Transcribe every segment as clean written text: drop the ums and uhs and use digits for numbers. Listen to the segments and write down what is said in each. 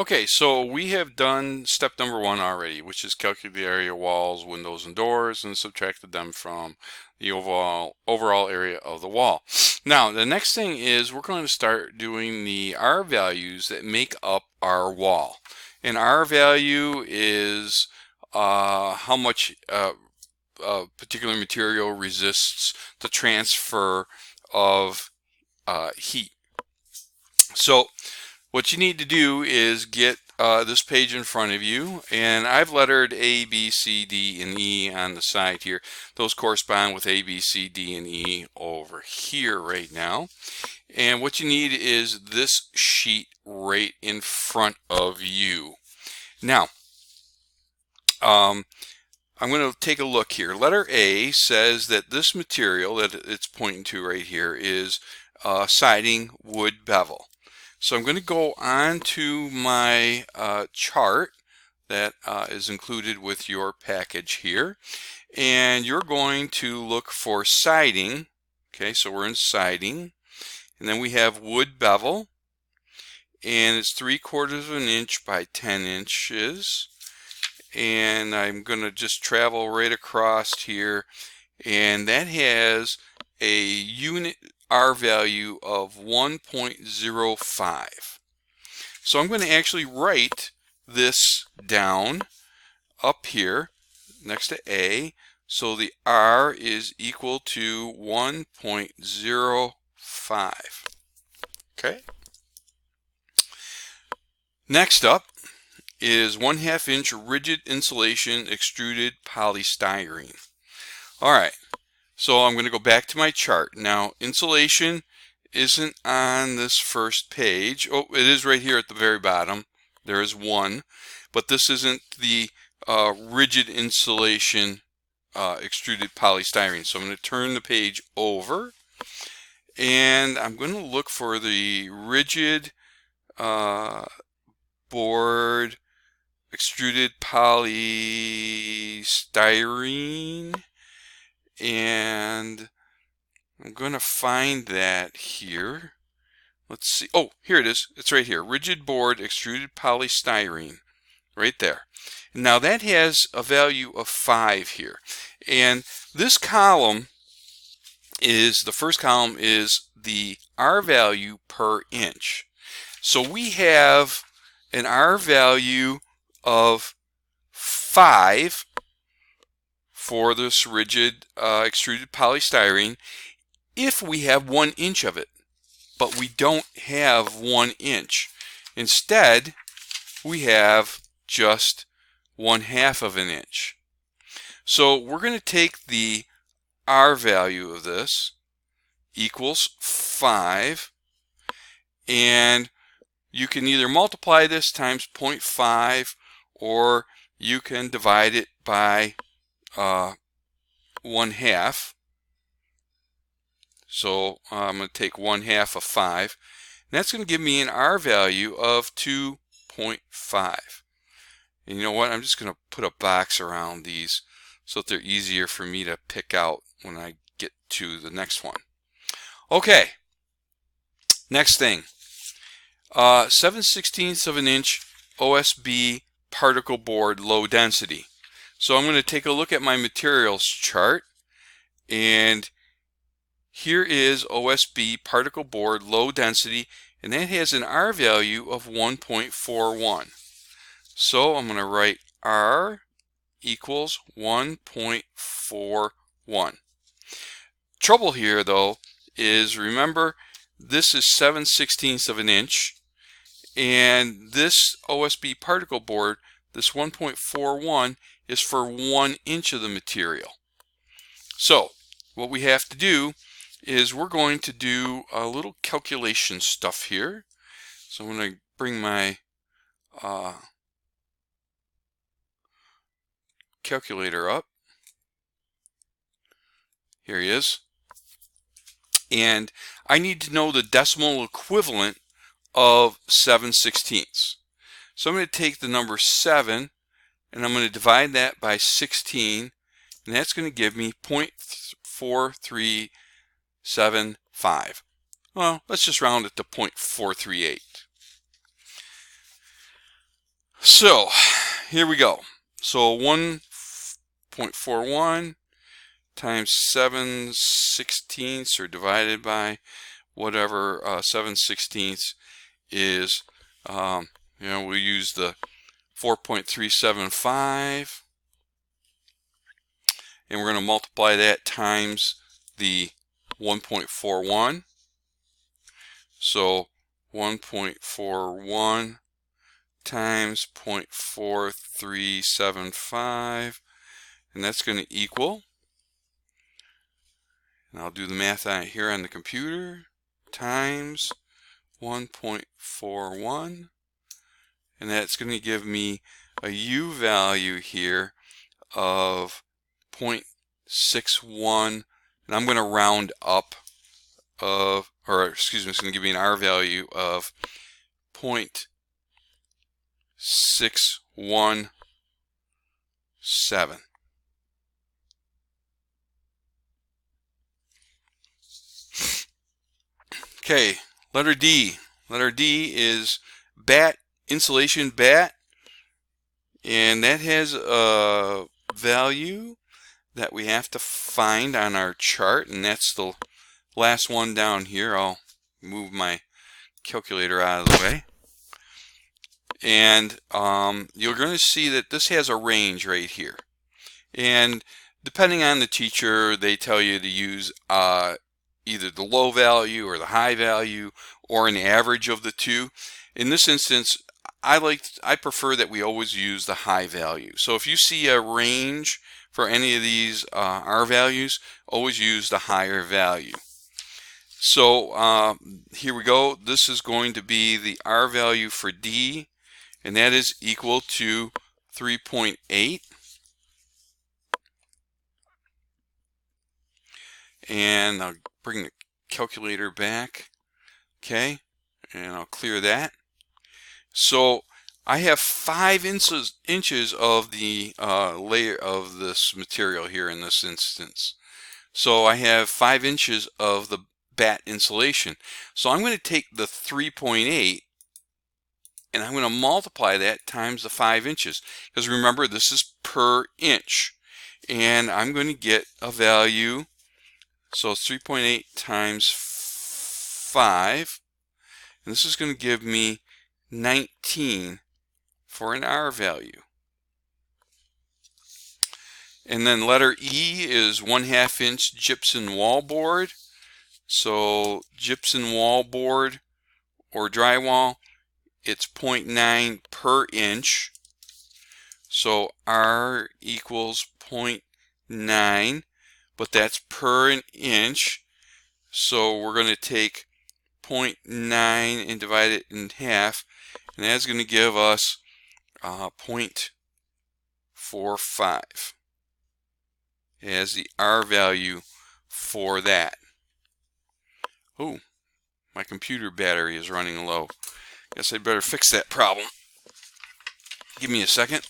Okay, so we have done step number one already, which is calculate the area of walls, windows, and doors, and subtracted them from the overall area of the wall. Now, the next thing is we're going to start doing the R values that make up our wall. And R value is how much a particular material resists the transfer of heat. So what you need to do is get this page in front of you, and I've lettered A, B, C, D, and E on the side here. Those correspond with A, B, C, D, and E over here right now. And what you need is this sheet right in front of you. Now, I'm going to take a look here. Letter A says that this material that it's pointing to right here is siding wood bevel. So I'm going to go on to my chart that is included with your package here, and you're going to look for siding. Okay, so we're in siding, and then we have wood bevel, and it's 3/4 of an inch by 10 inches. And I'm going to just travel right across here, and that has a unit R value of 1.05. So I'm going to actually write this down up here next to A. So the R is equal to 1.05. Okay. Next up is 1/2 inch rigid insulation extruded polystyrene. All right. So I'm going to go back to my chart. Now, insulation isn't on this first page. Oh, it is right here at the very bottom. There is one, but this isn't the rigid insulation extruded polystyrene. So I'm going to turn the page over, and I'm going to look for the rigid board extruded polystyrene. And I'm going to find that here. Let's see. Oh, here it is. It's right here. Rigid board extruded polystyrene. Right there. Now that has a value of 5 here. And this column is, the first column is the R value per inch. So we have an R value of 5 for this rigid extruded polystyrene if we have 1 inch of it, but we don't have 1 inch. Instead, we have just 1/2 of an inch. So we're going to take the R value of this equals 5, and you can either multiply this times 0.5 or you can divide it by 1/2. So I'm going to take 1/2 of 5, and that's going to give me an R value of 2.5. And you know what? I'm just going to put a box around these so that they're easier for me to pick out when I get to the next one. Okay, next thing. 7/16 of an inch OSB particle board low density. So I'm going to take a look at my materials chart, and here is OSB particle board low density, and that has an R value of 1.41. So I'm going to write R equals 1.41. Trouble here though is, remember, this is 7/16 of an inch, and this OSB particle board, this 1.41, is for 1 inch of the material. So what we have to do is we're going to do a little calculation stuff here. So I'm going to bring my calculator up. Here he is. And I need to know the decimal equivalent of 7/16. So I'm going to take the number 7 and I'm going to divide that by 16, and that's going to give me 0.4375. Well, let's just round it to 0.438. So here we go. So 1.41 times 7/16 or divided by whatever 7/16 is, we'll use the 4.375, and we're going to multiply that times the 1.41. So 1.41 times 0.4375, and that's going to equal, and I'll do the math on it here on the computer, times 1.41, and that's going to give me a U value here of 0.61, and I'm going to round up of, or excuse me, it's going to give me an R value of 0.617. Okay, letter D. Letter D is bat, insulation bat, and that has a value that we have to find on our chart, and that's the last one down here. I'll move my calculator out of the way, and you're going to see that this has a range right here, and depending on the teacher, they tell you to use either the low value or the high value or an average of the two. In this instance, I prefer that we always use the high value. So if you see a range for any of these R values, always use the higher value. So here we go. This is going to be the R value for D, and that is equal to 3.8. And I'll bring the calculator back, okay, and I'll clear that. So I have 5 inches of the layer of this material here in this instance. So I have 5 inches of the bat insulation. So I'm going to take the 3.8 and I'm going to multiply that times the 5 inches, because remember, this is per inch, and I'm going to get a value. So it's 3.8 times 5, and this is going to give me 19 for an R value. And then letter E is 1/2 inch gypsum wallboard. So gypsum wallboard or drywall, it's 0.9 per inch. So R equals 0.9, but that's per an inch. So we're going to take 0.9 and divide it in half, and that's going to give us 0.45 as the R value for that. Oh, my computer battery is running low. Guess I'd better fix that problem. Give me a second.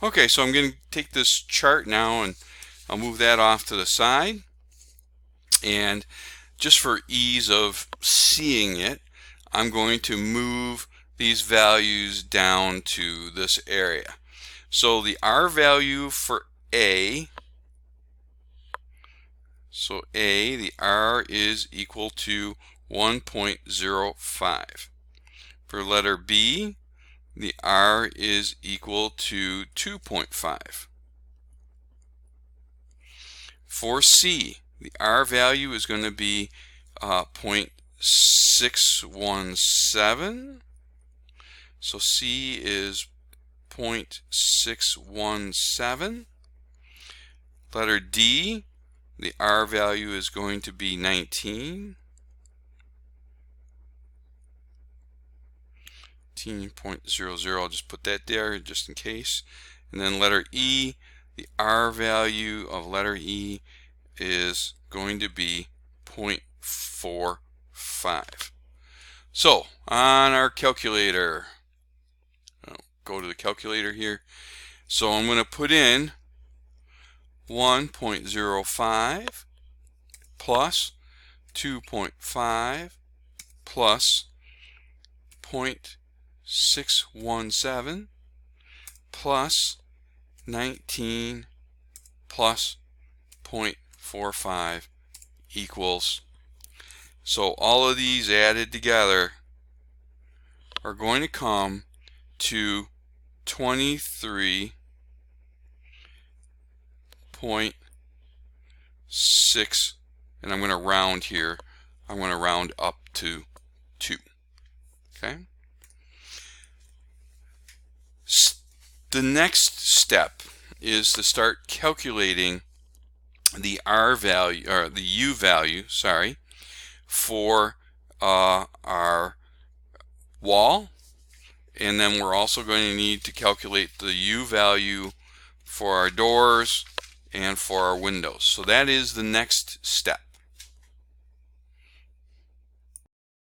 Okay, so I'm going to take this chart now and I'll move that off to the side. And just for ease of seeing it, I'm going to move these values down to this area. So the R value for A, so A, the R is equal to 1.05. For letter B, the R is equal to 2.5. For C, the R value is going to be 0.617. So C is 0.617. Letter D, the R value is going to be 19. 19.00, I'll just put that there just in case. And then letter E, the R value of letter E is going to be 0.45. So on our calculator, I'll go to the calculator here. So I'm going to put in 1.05 plus 2.5 plus 617 plus 19 plus 0.45 equals, so all of these added together are going to come to 23.6, and I'm going to round here. I'm going to round up to 2. Okay. The next step is to start calculating the R value, or the U value, sorry, for our wall, and then we're also going to need to calculate the U value for our doors and for our windows. So that is the next step.